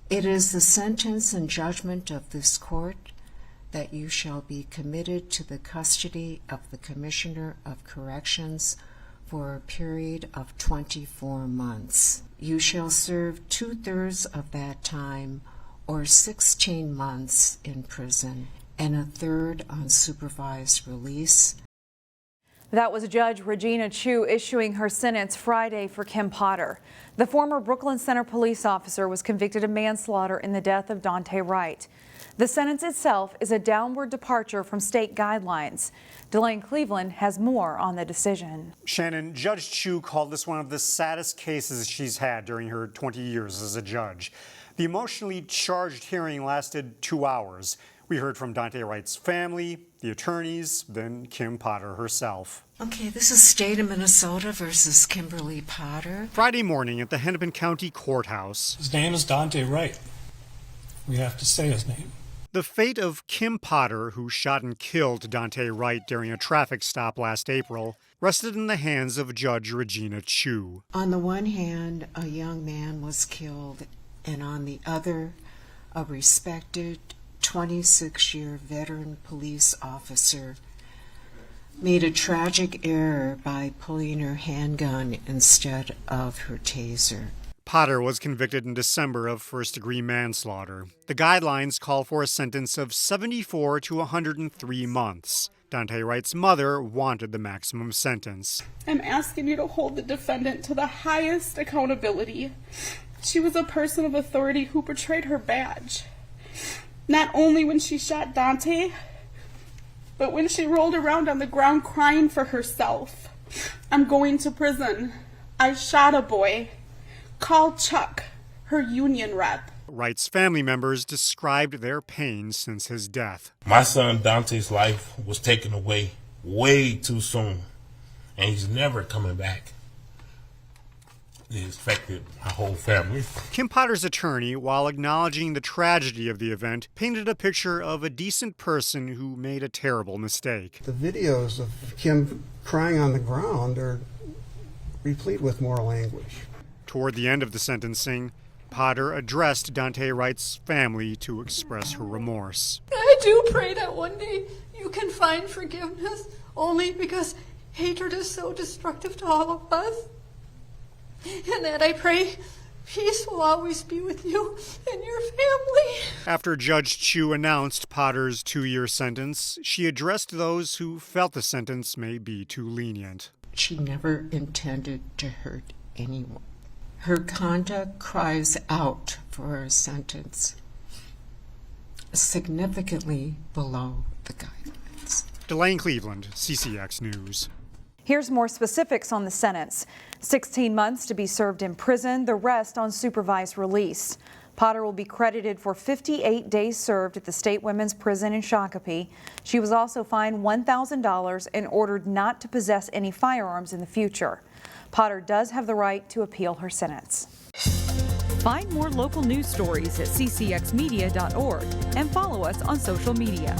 It is the sentence and judgment of this court that you shall be committed to the custody of the Commissioner of Corrections for a period of 24 months. You shall serve 2/3 of that time, or 16 months in prison, and 1/3 on supervised release. That was Judge Regina Chu issuing her sentence Friday for Kim Potter. The former Brooklyn Center police officer was convicted of manslaughter in the death of Daunte Wright. The sentence itself is a downward departure from state guidelines. Delane Cleveland has more on the decision. Shannon, Judge Chu called this one of the saddest cases she's had during her 20 years as a judge. The emotionally charged hearing lasted 2 hours. We heard from Daunte Wright's family, the attorneys, then Kim Potter herself. Okay, this is State of Minnesota versus Kimberly Potter. Friday morning at the Hennepin County Courthouse. His name is Daunte Wright. We have to say his name. The fate of Kim Potter, who shot and killed Daunte Wright during a traffic stop last April, rested in the hands of Judge Regina Chu. On the one hand, a young man was killed, and on the other, a respected 26-year veteran police officer made a tragic error by pulling her handgun instead of her taser. Potter was convicted in December of first-degree manslaughter. The guidelines call for a sentence of 74 to 103 months. Daunte Wright's mother wanted the maximum sentence. I'm asking you to hold the defendant to the highest accountability. She was a person of authority who betrayed her badge. Not only when she shot Daunte, but when she rolled around on the ground crying for herself. I'm going to prison. I shot a boy. Call Chuck, her union rep. Wright's family members described their pain since his death. My son Daunte's life was taken away way too soon, and he's never coming back. It affected my whole family. Kim Potter's attorney, while acknowledging the tragedy of the event, painted a picture of a decent person who made a terrible mistake. The videos of Kim crying on the ground are replete with moral anguish. Toward the end of the sentencing, Potter addressed Daunte Wright's family to express her remorse. I do pray that one day you can find forgiveness, only because hatred is so destructive to all of us. And that I pray peace will always be with you and your family. After Judge Chu announced Potter's 2-year sentence, she addressed those who felt the sentence may be too lenient. She never intended to hurt anyone. Her conduct cries out for a sentence significantly below the guidelines. Delane Cleveland, CCX News. Here's more specifics on the sentence. 16 months to be served in prison, the rest on supervised release. Potter will be credited for 58 days served at the State Women's Prison in Shakopee. She was also fined $1,000 and ordered not to possess any firearms in the future. Potter does have the right to appeal her sentence. Find more local news stories at ccxmedia.org and follow us on social media.